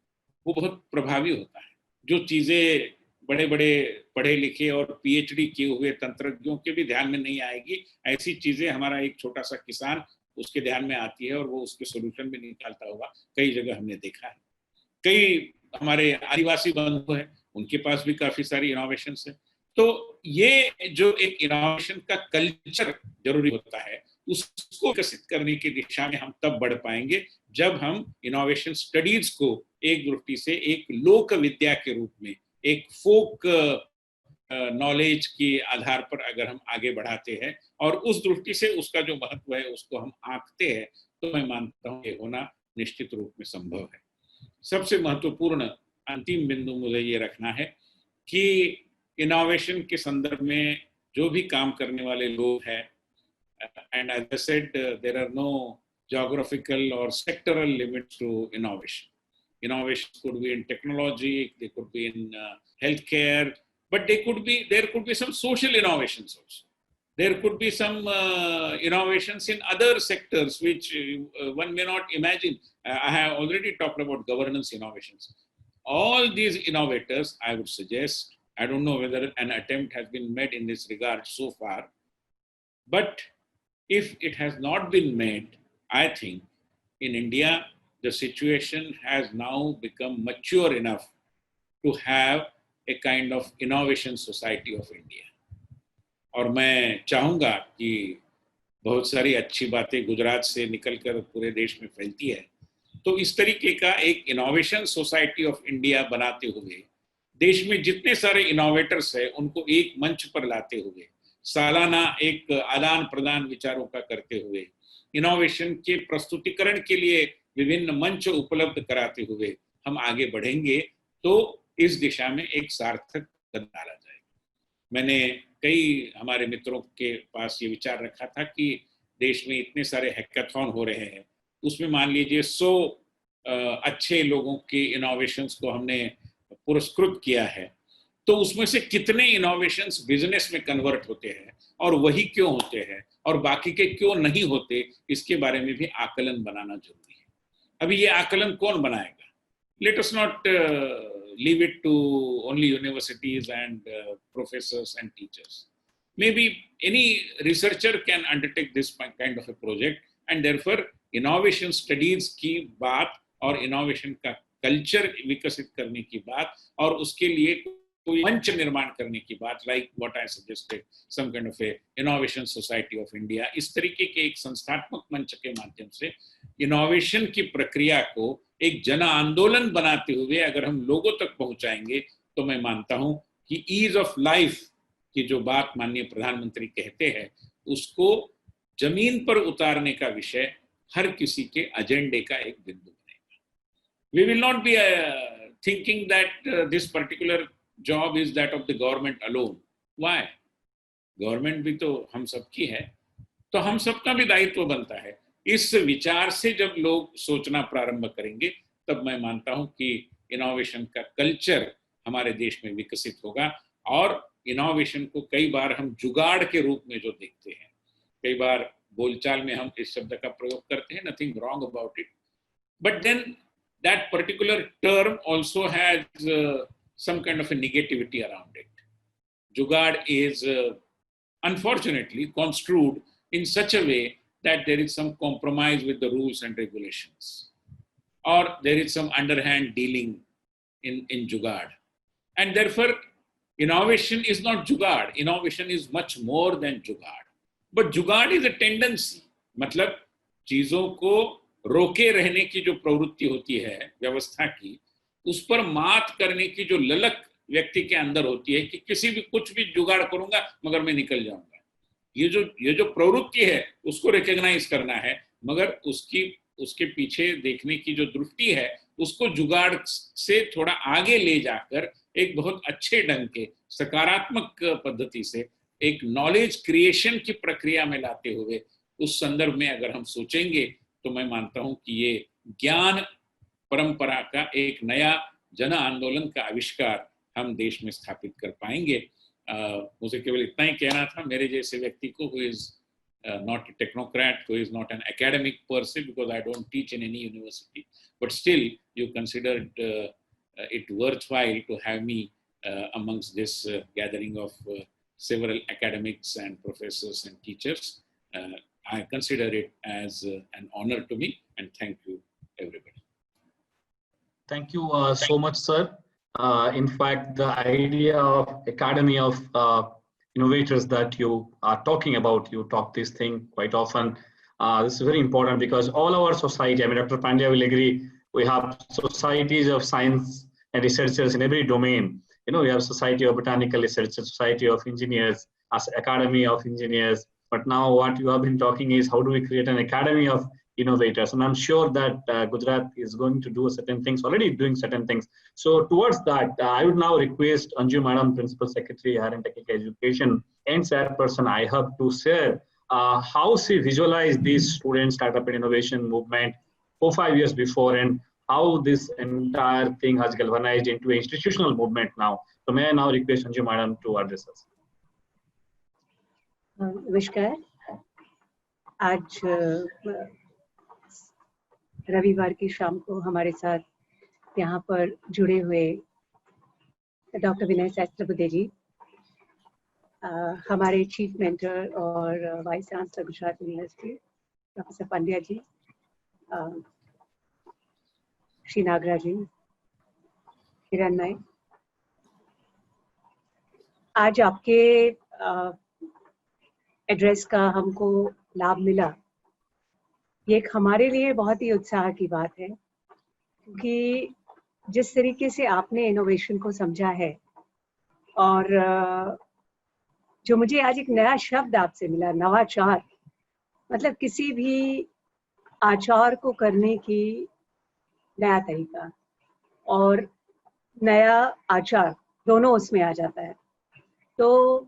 वो बहुत प्रभावी होता है। जो चीजें बड़े बड़े पढ़े लिखे और पीएचडी किए हुए तंत्रज्ञों के भी ध्यान में नहीं आएगी, ऐसी चीजें हमारा एक छोटा सा किसान उसके ध्यान में आती है और वो उसके सोल्यूशन भी निकालता होगा। कई जगह हमने देखा है। कई हमारे आदिवासी बंधु हैं, उनके पास भी काफी सारी इनोवेशंस है। तो ये जो एक इनोवेशन का कल्चर जरूरी होता है, उसको विकसित करने की दिशा में हम तब बढ़ पाएंगे जब हम इनोवेशन स्टडीज को एक दृष्टि से एक लोक विद्या के रूप में, एक फोक नॉलेज के आधार पर अगर हम आगे बढ़ाते हैं और उस दृष्टि से उसका जो महत्व है उसको हम आंकते हैं, तो मैं मानता हूँ ये होना निश्चित रूप में संभव है। सबसे महत्वपूर्ण अंतिम बिंदु मुझे ये रखना है कि इनोवेशन के संदर्भ में जो भी काम करने वाले लोग हैं, and as I said, there are no geographical or sectoral limits to innovation. Innovation could be in technology, they could be in healthcare, but there could be some social innovations also. There could be some innovations in other sectors which one may not imagine. I have already talked about governance innovations. All these innovators, I would suggest, I don't know whether an attempt has been made in this regard so far, but if it has not been made, I think in India, the situation has now become mature enough to have a kind of innovation society of India. और मैं चाहूँगा कि बहुत सारी अच्छी बातें गुजरात से निकलकर पूरे देश में फैलती है, तो इस तरीके का एक इनोवेशन सोसाइटी ऑफ इंडिया बनाते हुए देश में जितने सारे इनोवेटर्स हैं उनको एक मंच पर लाते हुए, सालाना एक आदान प्रदान विचारों का करते हुए, इनोवेशन के प्रस्तुतिकरण के लिए विभिन्न मंच उपलब्ध कराते हुए हम आगे बढ़ेंगे तो इस दिशा में एक सार्थक कदम डाला जाएगा। मैंने कई हमारे मित्रों के पास ये विचार रखा था कि देश में इतने सारे हैकाथॉन हो रहे हैं, उसमें मान लीजिए 100 अच्छे लोगों के इनोवेशंस को हमने पुरस्कृत किया है, तो उसमें से कितने इनोवेशंस बिजनेस में कन्वर्ट होते हैं और वही क्यों होते हैं और बाकी के क्यों नहीं होते, इसके बारे में भी आकलन बनाना जरूरी है। अभी ये आकलन कौन बनाएगा? Let us not leave it to only universities and professors and teachers. Maybe any researcher can undertake this kind of a project, and therefore innovation studies की बात और innovation का culture विकसित करने की बात और उसके लिए कोई मंच निर्माण करने की बात, like what I suggested, some kind of a innovation society of India, इस तरीके के एक संस्थात्मक मंच के माध्यम से इनोवेशन की प्रक्रिया को एक जन आंदोलन बनाते हुए अगर हम लोगों तक पहुंचाएंगे, तो मैं मानता हूं कि ईज ऑफ लाइफ की जो बात माननीय प्रधानमंत्री कहते हैं, उसको जमीन पर उतारने का विषय हर किसी के एजेंडे का एक बिंदु बनेगा। We will not be thinking that this particular job is that of the government alone. Why? Government भी तो हम सबकी है, तो हम सबका भी दायित्व बनता है। इस विचार से जब लोग सोचना प्रारंभ करेंगे, तब मैं मानता हूं कि इनोवेशन का कल्चर हमारे देश में विकसित होगा। और इनोवेशन को कई बार हम जुगाड़ के रूप में जो देखते हैं, कई बार बोलचाल में हम इस शब्द का प्रयोग करते हैं, nothing wrong about it, but then that particular term also has some kind of a negativity around it. Jugaad is unfortunately construed in such a way that there is some compromise with the rules and regulations, or there is some underhand dealing in Jugaad. And therefore, innovation is not Jugaad. Innovation is much more than Jugaad. But Jugaad is a tendency. मतलब चीजों को रोके रहने की जो प्रवृत्ति होती है व्यवस्था की, उस पर मात करने की जो ललक व्यक्ति के अंदर होती है कि किसी भी कुछ भी जुगाड़ करूंगा मगर मैं निकल जाऊंगा, ये जो प्रवृत्ति है उसको रिकॉग्नाइज करना है, मगर उसके पीछे देखने की जो दृष्टि है उसको जुगाड़ से थोड़ा आगे ले जाकर एक बहुत अच्छे ढंग के सकारात्मक पद्धति से एक नॉलेज क्रिएशन की प्रक्रिया में लाते हुए उस संदर्भ में अगर हम सोचेंगे, तो मैं मानता हूं कि ये ज्ञान परंपरा का एक नया जन आंदोलन का आविष्कार हम देश में स्थापित कर पाएंगे। मुझे केवल इतना ही कहना था मेरे जैसे व्यक्ति को, who is not a technocrat, who is not an academic per se, because I don't teach in any university, but still you considered it worthwhile to have me amongst this gathering of several academics and professors and teachers. I consider it as an honor to me, and thank you everybody. Thank you so much, sir. In fact, the idea of Academy of Innovators that you are talking about, you talk this thing quite often. This is very important because all our society, I mean, Dr. Pandya will agree, we have societies of science and researchers in every domain. You know, we have Society of Botanical Researchers, Society of Engineers, Academy of Engineers. But now what you have been talking is how do we create an Academy of Innovators? And I'm sure that Gujarat is going to do certain things, already doing certain things. So towards that, I would now request Anju Madam, Principal Secretary, Higher and Technical Education, and Chairperson IHUB to share how she visualized this student startup and innovation movement 4-5 years before, and how this entire thing has galvanized into an institutional movement now. So may I now request Anju Madam to address us. नमस्कार। आज रविवार की शाम को हमारे साथ यहाँ पर जुड़े हुए डॉक्टर विनय सहस्त्रबुद्धे जी, हमारे चीफ मेंटर और vice chancellor Gujarat University professor Pandya ji, Shri Nagraj ji, Hiranmay, आज आपके एड्रेस का हमको लाभ मिला, ये एक हमारे लिए बहुत ही उत्साह की बात है, क्योंकि जिस तरीके से आपने इनोवेशन को समझा है और जो मुझे आज एक नया शब्द आपसे मिला, नवाचार, मतलब किसी भी आचार को करने की नया तरीका और नया आचार दोनों उसमें आ जाता है। तो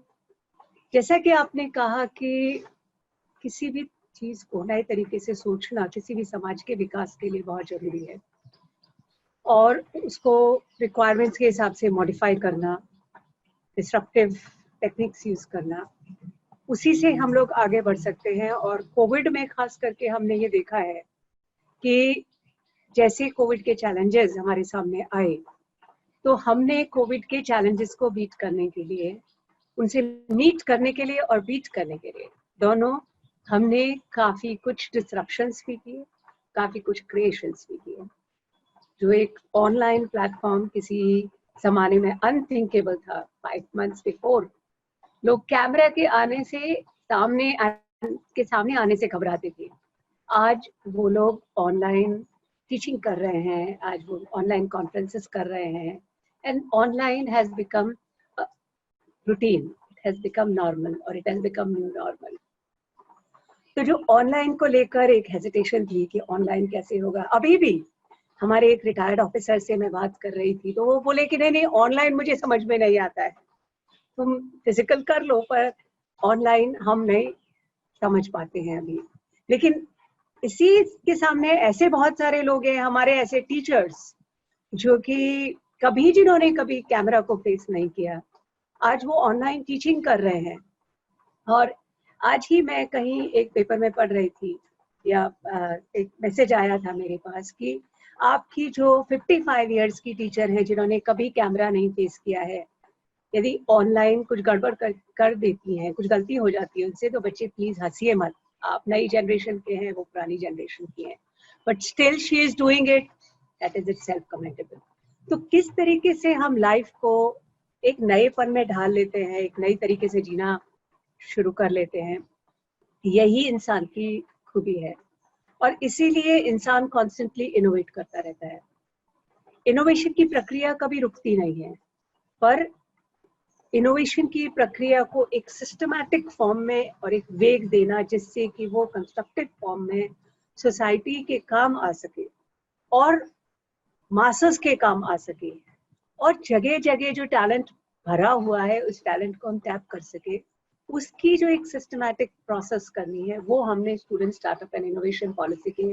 जैसा कि आपने कहा कि किसी भी चीज को नए तरीके से सोचना किसी भी समाज के विकास के लिए बहुत जरूरी है और उसको रिक्वायरमेंट्स के हिसाब से मॉडिफाई करना, डिसरप्टिव टेक्निक्स यूज करना, उसी से हम लोग आगे बढ़ सकते हैं। और कोविड में खास करके हमने ये देखा है कि जैसे कोविड के चैलेंजेस हमारे सामने आए, तो हमने कोविड के चैलेंजेस को बीट करने के लिए, उनसे मीट करने के लिए और बीट करने के लिए दोनों हमने काफ़ी कुछ डिसरप्शंस भी किए, काफ़ी कुछ क्रिएशंस भी किए। जो एक ऑनलाइन प्लेटफॉर्म किसी ज़माने में अनथिंकेबल था, 5 months बिफोर लोग कैमरा के आने से सामने आने से घबराते थे, आज वो लोग ऑनलाइन टीचिंग कर रहे हैं, आज वो ऑनलाइन कॉन्फ्रेंसेस कर रहे हैं, and online has become routine, it has become normal और it has become new normal. तो जो ऑनलाइन को लेकर एक हेजिटेशन थी कि ऑनलाइन कैसे होगा, अभी भी हमारे एक रिटायर्ड ऑफिसर से मैं बात कर रही थी, तो वो बोले कि नहीं ऑनलाइन मुझे समझ में नहीं आता है, तुम फिजिकल कर लो पर ऑनलाइन हम नहीं समझ पाते हैं अभी। लेकिन इसी के सामने ऐसे बहुत सारे लोग हैं, हमारे ऐसे टीचर्स जो कि जिन्होंने कभी कैमरा को फेस नहीं किया, आज वो ऑनलाइन टीचिंग कर रहे हैं। और आज ही मैं कहीं एक पेपर में पढ़ रही थी या एक मैसेज आया था मेरे पास कि आपकी जो 55 इयर्स की टीचर हैं जिन्होंने कभी कैमरा नहीं फेस किया है, यदि ऑनलाइन कुछ गड़बड़ कर देती हैं, कुछ गलती हो जाती है उनसे, तो बच्चे प्लीज हंसिए मत, आप नई जनरेशन के हैं, वो पुरानी जनरेशन की हैं, but still she is doing it, that is itself commendable. तो किस तरीके से हम लाइफ को एक नएपन में ढाल लेते हैं, एक नई तरीके से जीना शुरू कर लेते हैं, यही इंसान की खूबी है। और इसीलिए इंसान कॉन्स्टेंटली इनोवेट करता रहता है। इनोवेशन की प्रक्रिया कभी रुकती नहीं है, पर इनोवेशन की प्रक्रिया को एक सिस्टमैटिक फॉर्म में और एक वेग देना जिससे कि वो कंस्ट्रक्टिव फॉर्म में सोसाइटी के काम आ सके और मासस के काम आ सके, और जगह जगह जो टैलेंट भरा हुआ है उस टैलेंट को हम टैप कर सके, उसकी जो एक सिस्टमैटिक प्रोसेस करनी है, वो हमने student startup and innovation policy के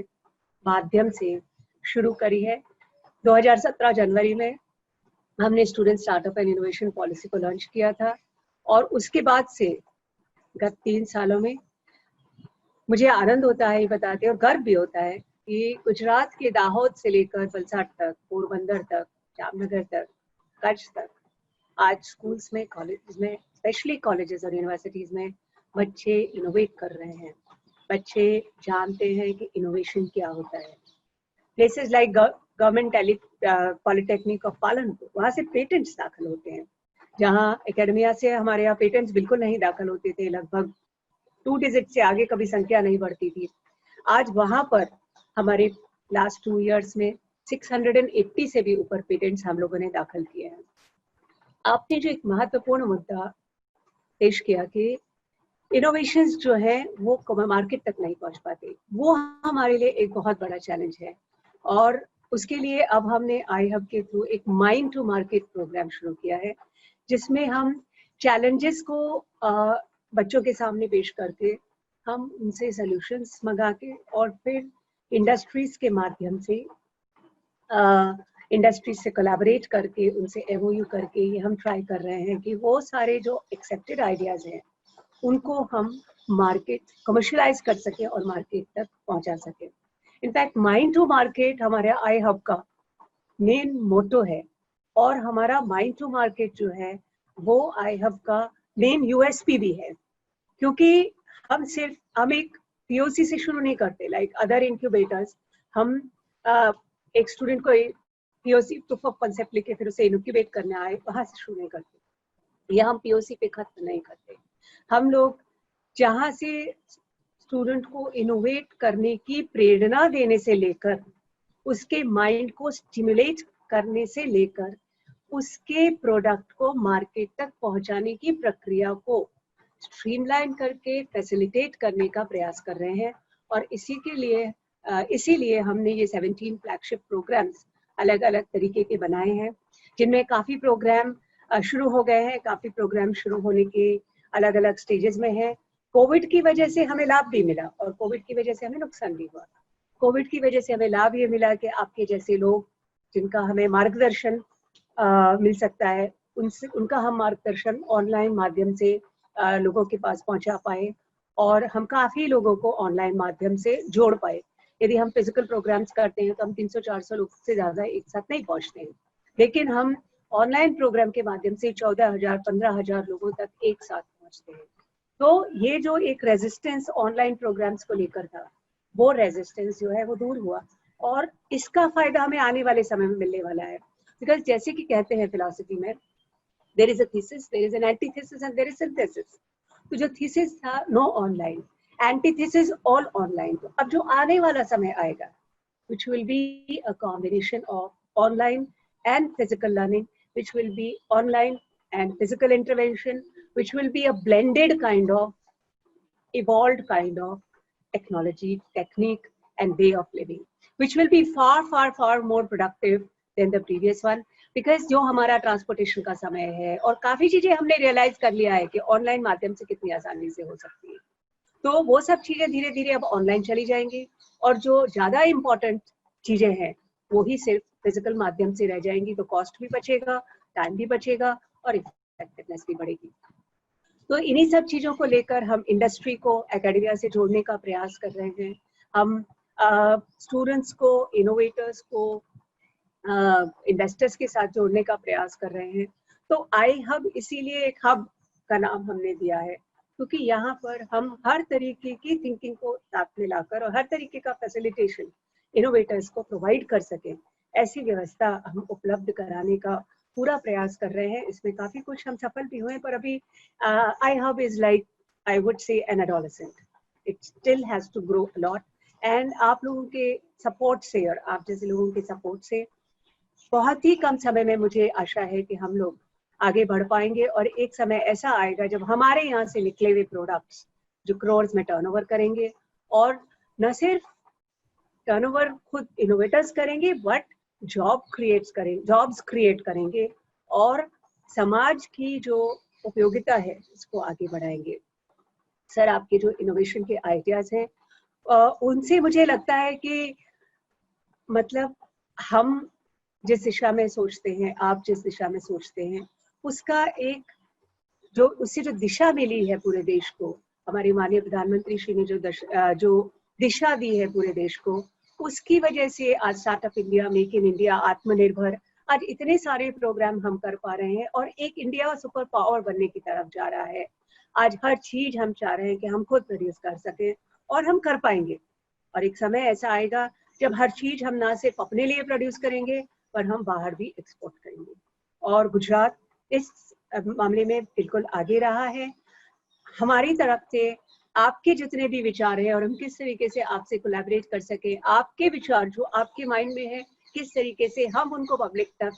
माध्यम से शुरू करी है। 2017 जनवरी में हमने student startup and innovation policy को लॉन्च किया था, और उसके बाद से गत 3 सालों में मुझे आनंद होता है ये बताते और गर्व भी होता है कि गुजरात के दाहोद से लेकर वलसाड तक, पोरबंदर तक, जामनगर तक, कच्छ तक, आज स्कूल्स में, कॉलेज में, स्पेशली कॉलेजेस और यूनिवर्सिटीज में बच्चे इनोवेट कर रहे हैं। बच्चे जानते हैं कि इनोवेशन क्या होता है। Places like government polytechnic of Palanpur, वहाँ से पेटेंट्स दाखिल होते हैं, जहाँ एकेडमिया से हमारे यहाँ पेटेंट्स बिल्कुल नहीं दाखिल होते थे, लगभग 2 डिजिट से आगे कभी संख्या नहीं बढ़ती थी। आज वहाँ पर हमारे लास्ट 2 इयर्स में 680 से भी ऊपर पेटेंट्स हम लोगों ने दाखिल किए हैं। आपने जो एक महत्वपूर्ण मुद्दा पेश किया कि इनोवेशंस जो है वो मार्केट तक नहीं पहुंच पाते, वो हमारे लिए एक बहुत बड़ा चैलेंज है। और उसके लिए अब हमने आई हब के थ्रू एक माइंड टू मार्केट प्रोग्राम शुरू किया है, जिसमें हम चैलेंजेस को बच्चों के सामने पेश करके हम उनसे सॉल्यूशंस मंगा के और फिर इंडस्ट्रीज के माध्यम से इंडस्ट्रीज से कोलैबोरेट करके उनसे एमओयू करके ये हम ट्राई कर रहे हैं कि वो सारे जो एक्सेप्टेड आइडियाज हैं उनको हम मार्केट कमर्शलाइज कर सके और मार्केट तक पहुंचा सके। इनफैक्ट माइंड टू मार्केट हमारे आई हब का मेन मोटो है, और हमारा माइंड टू मार्केट जो है वो आई हब का मेन यूएसपी भी है, क्योंकि हम एक पीओसी से शुरू नहीं करते लाइक अदर इंक्यूबेटर्स। हम एक स्टूडेंट को पीओसी प्रूफ ऑफ कॉन्सेप्ट लेके फिर उसे इनक्यूबेट करने आए वहां से शुरू नहीं करते, या हम पीओसी पे खत्म नहीं करते। हम लोग जहाँ से स्टूडेंट को इनोवेट करने की प्रेरणा देने से लेकर उसके माइंड को स्टिमुलेट करने से लेकर उसके प्रोडक्ट को मार्केट तक पहुंचाने की प्रक्रिया को स्ट्रीमलाइन करके फैसिलिटेट करने का प्रयास कर रहे हैं। और इसीलिए हमने ये 17 फ्लैगशिप प्रोग्राम्स अलग अलग तरीके के बनाए हैं, जिनमें काफ़ी प्रोग्राम शुरू हो गए हैं, काफ़ी प्रोग्राम शुरू होने के अलग अलग स्टेजेस में है। कोविड की वजह से हमें लाभ भी मिला और कोविड की वजह से हमें नुकसान भी हुआ। कोविड की वजह से हमें लाभ ये मिला कि आपके जैसे लोग जिनका हमें मार्गदर्शन मिल सकता है, उनका हम मार्गदर्शन ऑनलाइन माध्यम से लोगों के पास पहुंचा पाए, और हम काफ़ी लोगों को ऑनलाइन माध्यम से जोड़ पाए। यदि हम फिजिकल प्रोग्राम्स करते हैं तो हम 300-400 लोग से ज़्यादा एक साथ नहीं पहुंचते हैं, लेकिन हम ऑनलाइन प्रोग्राम के माध्यम से 14,000 15,000 लोगों तक एक साथ पहुंचते हैं। तो ये जो एक रेजिस्टेंस ऑनलाइन प्रोग्राम्स को लेकर था, वो रेजिस्टेंस जो है वो दूर हुआ, और इसका फायदा हमें आने वाले समय में मिलने वाला है। बिकॉज जैसे कि कहते हैं फिलॉसफी में, there is a thesis, there is an antithesis and there is synthesis. तो जो थीसिस था no online, antithesis all online. तो अब जो आने वाला समय आएगा which will be a combination of online and physical learning, which will be online and physical intervention, which will be a blended kind of evolved kind of technology, technique and way of living, which will be far more productive than the previous one. Because जो हमारा transportation का समय है और काफी चीजें हमने realise कर लिया है कि ऑनलाइन माध्यम से कितनी आसानी से हो सकती है, तो वो सब चीजें धीरे धीरे अब ऑनलाइन चली जाएंगी, और जो ज्यादा इम्पोर्टेंट चीजें हैं वो ही सिर्फ फिजिकल माध्यम से रह जाएंगी। तो कॉस्ट भी बचेगा, टाइम भी बचेगा और इफेक्टिवनेस भी बढ़ेगी। तो इन्हीं सब चीजों को लेकर हम इंडस्ट्री को एकेडमिया से जोड़ने का प्रयास कर रहे हैं। हम स्टूडेंट्स को, इनोवेटर्स को इन्वेस्टर्स के साथ जोड़ने का प्रयास कर रहे हैं। तो आई हब इसीलिए एक हब का नाम हमने दिया है, क्योंकि यहाँ पर हम हर तरीके की थिंकिंग को साथ में लाकर और हर तरीके का फैसिलिटेशन इनोवेटर्स को प्रोवाइड कर सकें, ऐसी व्यवस्था हम उपलब्ध कराने का पूरा प्रयास कर रहे हैं। इसमें काफी कुछ हम सफल भी हुए, पर अभी I hub is like I would say an adolescent, it still has to grow a lot. And आप लोगों के सपोर्ट से और आप जैसे लोगों के सपोर्ट से बहुत ही कम समय में मुझे आशा है कि हम लोग आगे बढ़ पाएंगे, और एक समय ऐसा आएगा जब हमारे यहाँ से निकले हुए प्रोडक्ट्स जो करोड़्स में टर्नओवर करेंगे, और न सिर्फ टर्नओवर खुद इनोवेटर्स करेंगे बट जॉब्स क्रिएट करेंगे और समाज की जो उपयोगिता है उसको आगे बढ़ाएंगे। सर, आपके जो इनोवेशन के आइडियाज हैं उनसे मुझे लगता है कि मतलब हम जिस दिशा में सोचते हैं, आप जिस दिशा में सोचते हैं, उसका एक उससे जो दिशा मिली है पूरे देश को, हमारे माननीय प्रधानमंत्री श्री ने जो दिशा दी है पूरे देश को, उसकी वजह से आज startup India, make in India, आत्मनिर्भर, आज इतने सारे प्रोग्राम हम कर पा रहे हैं और एक इंडिया सुपर पावर बनने की तरफ जा रहा है। आज हर चीज हम चाह रहे हैं कि हम खुद प्रोड्यूस कर सकें और हम कर पाएंगे। और एक समय ऐसा आएगा जब हर चीज हम ना सिर्फ अपने लिए प्रोड्यूस करेंगे पर हम बाहर भी एक्सपोर्ट करेंगे। और गुजरात इस मामले में बिल्कुल आगे रहा है। हमारी तरफ से आपके जितने भी विचार हैं और हम किस तरीके से आपसे कोलैबोरेट कर सके, आपके विचार जो आपके माइंड में है किस तरीके से हम उनको पब्लिक तक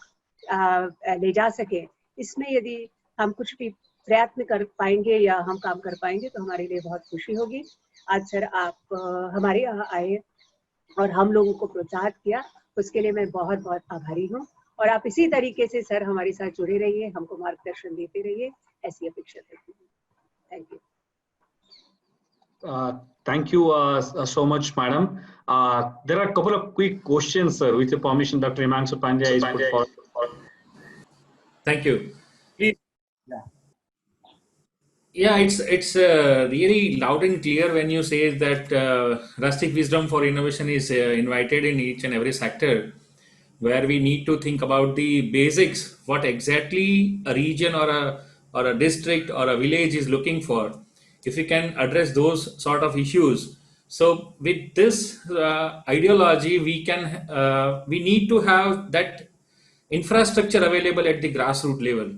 ले जा सके, इसमें यदि हम कुछ भी प्रयत्न कर पाएंगे या हम काम कर पाएंगे तो हमारे लिए बहुत खुशी होगी। आज सर आप हमारे यहाँ आए और हम लोगों को प्रोत्साहित किया, उसके लिए मैं बहुत बहुत आभारी हूँ। और आप इसी तरीके से सर हमारे साथ जुड़े रहिए, हमको मार्गदर्शन देते रहिए, ऐसी अपेक्षा करती हूँ। Thank you. Thank you so much, madam. There are a couple of quick questions, sir. With your permission, Dr. Himanshu Pandya is put forward. Thank you. Please. Yeah, it's really loud and clear when you say that rustic wisdom for innovation is invited in each and every sector, where we need to think about the basics, what exactly a region or a district or a village is looking for. If we can address those sort of issues, so with this ideology, we need to have that infrastructure available at the grassroots level.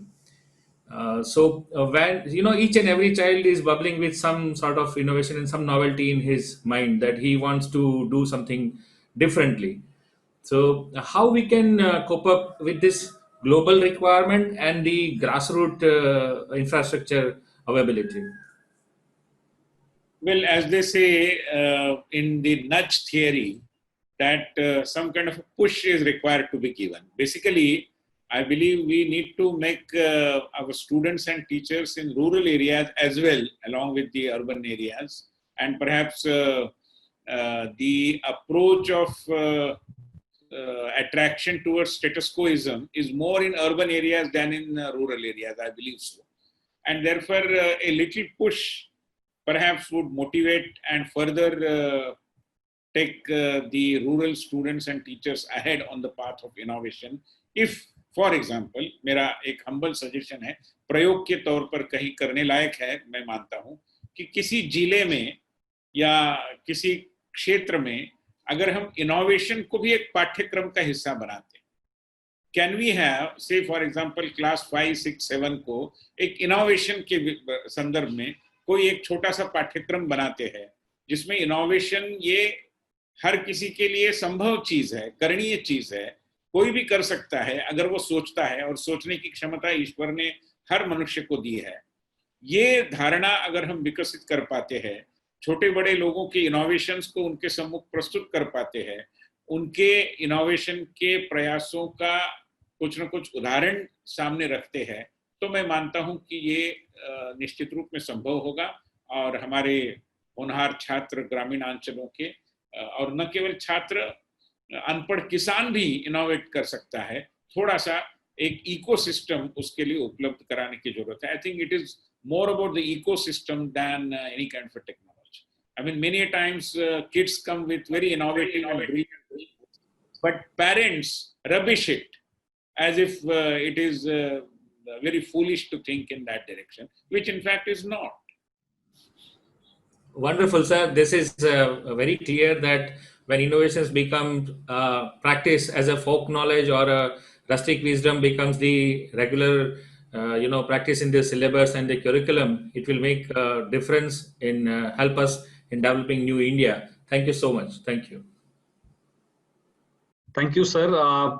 When each and every child is bubbling with some sort of innovation and some novelty in his mind that he wants to do something differently. So how we can cope up with this global requirement and the grassroots infrastructure availability? Well, as they say in the nudge theory, that some kind of a push is required to be given. Basically, I believe we need to make our students and teachers in rural areas as well, along with the urban areas, and perhaps the approach of attraction towards status quoism is more in urban areas than in rural areas, I believe so. And therefore, a little push perhaps would motivate and further take the rural students and teachers ahead on the path of innovation. If, for example, मेरा एक humble suggestion है, प्रयोग के तौर पर कहीं करने लायक है, मैं मानता हूँ कि किसी जिले में या किसी क्षेत्र में अगर हम innovation को भी एक पाठ्यक्रम का हिस्सा बनाते, can we have, say for example, class 5, 6, 7 को एक innovation के संदर्भ में कोई एक छोटा सा पाठ्यक्रम बनाते हैं, जिसमें innovation ये हर किसी के लिए संभव चीज है, करणीय चीज है, कोई भी कर सकता है अगर वो सोचता है, और सोचने की क्षमता ईश्वर ने हर मनुष्य को दी है। ये धारणा अगर हम विकसित कर पाते हैं, छोटे बड़े लोगों के इनोवेशंस को उनके सम्मुख प्रस्तुत कर पाते हैं, उनके इनोवेशन के प्रयासों का कुछ न कुछ उदाहरण सामने रखते हैं, तो मैं मानता हूं कि ये निश्चित रूप में संभव होगा। और हमारे होनहार छात्र ग्रामीण अंचलों के और न केवल छात्र, अनपढ़ किसान भी इनोवेट कर सकता है। थोड़ा सा एक इकोसिस्टम उसके लिए उपलब्ध कराने की जरूरत है। I think it is more about the ecosystem than any kind of a technology. I mean, many times kids come with very innovative and brilliant, but parents rubbish it as if it is very foolish to think in that direction, which in fact is not. Wonderful, sir. This is very clear that when innovations become practice as a folk knowledge or a rustic wisdom becomes the regular practice in the syllabus and the curriculum, it will make a difference in help us in developing new India. Thank you so much. Thank you. Thank you, sir.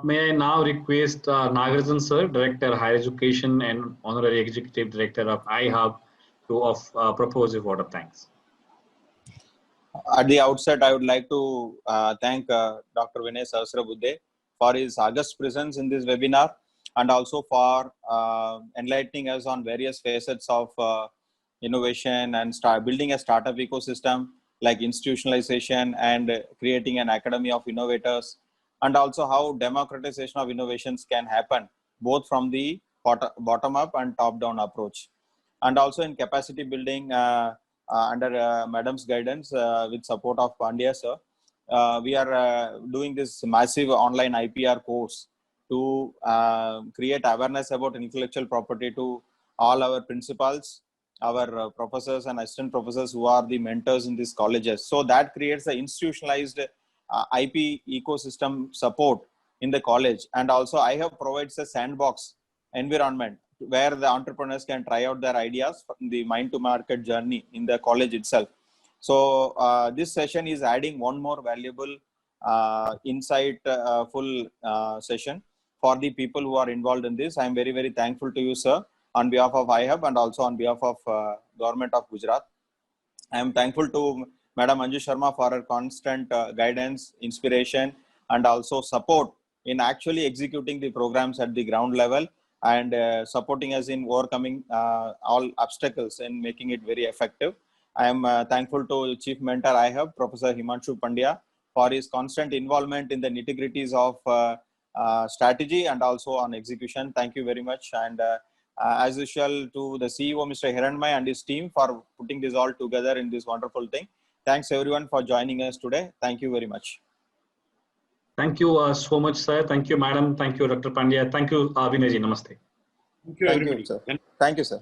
May I now request Nagarajan sir, Director Higher Education and Honorary Executive Director of iHub, to propose a vote of thanks. At the outset, I would like to thank Dr. Vinay Sahasrabudhe for his august presence in this webinar, and also for enlightening us on various facets of innovation and building a startup ecosystem like institutionalization and creating an academy of innovators, and also how democratization of innovations can happen both from the bottom up and top down approach, and also in capacity building under Madam's guidance with support of Pandya sir. We are doing this massive online IPR course to create awareness about intellectual property to all our principals, our professors and assistant professors who are the mentors in these colleges. So that creates an institutionalized IP ecosystem support in the college, and also iHub provides a sandbox environment where the entrepreneurs can try out their ideas from the mind to market journey in the college itself. So this session is adding one more valuable insightful session for the people who are involved in this. I am very, very thankful to you, sir, on behalf of iHub and also on behalf of Government of Gujarat. I am thankful to Madam Anju Sharma for her constant guidance, inspiration, and also support in actually executing the programs at the ground level and supporting us in overcoming all obstacles and making it very effective. I am thankful to Chief Mentor iHub, Professor Himanshu Pandya, for his constant involvement in the nitty-gritties of strategy and also on execution. Thank you very much. And as usual, to the CEO, Mr. Hiranmay, and his team for putting this all together in this wonderful thing. Thanks everyone for joining us today. Thank you very much. Thank you so much, sir. Thank you, madam. Thank you, Dr. Pandya. Thank you, Vinay ji. Namaste. Thank you, Thank everybody. you, sir. Thank you, sir.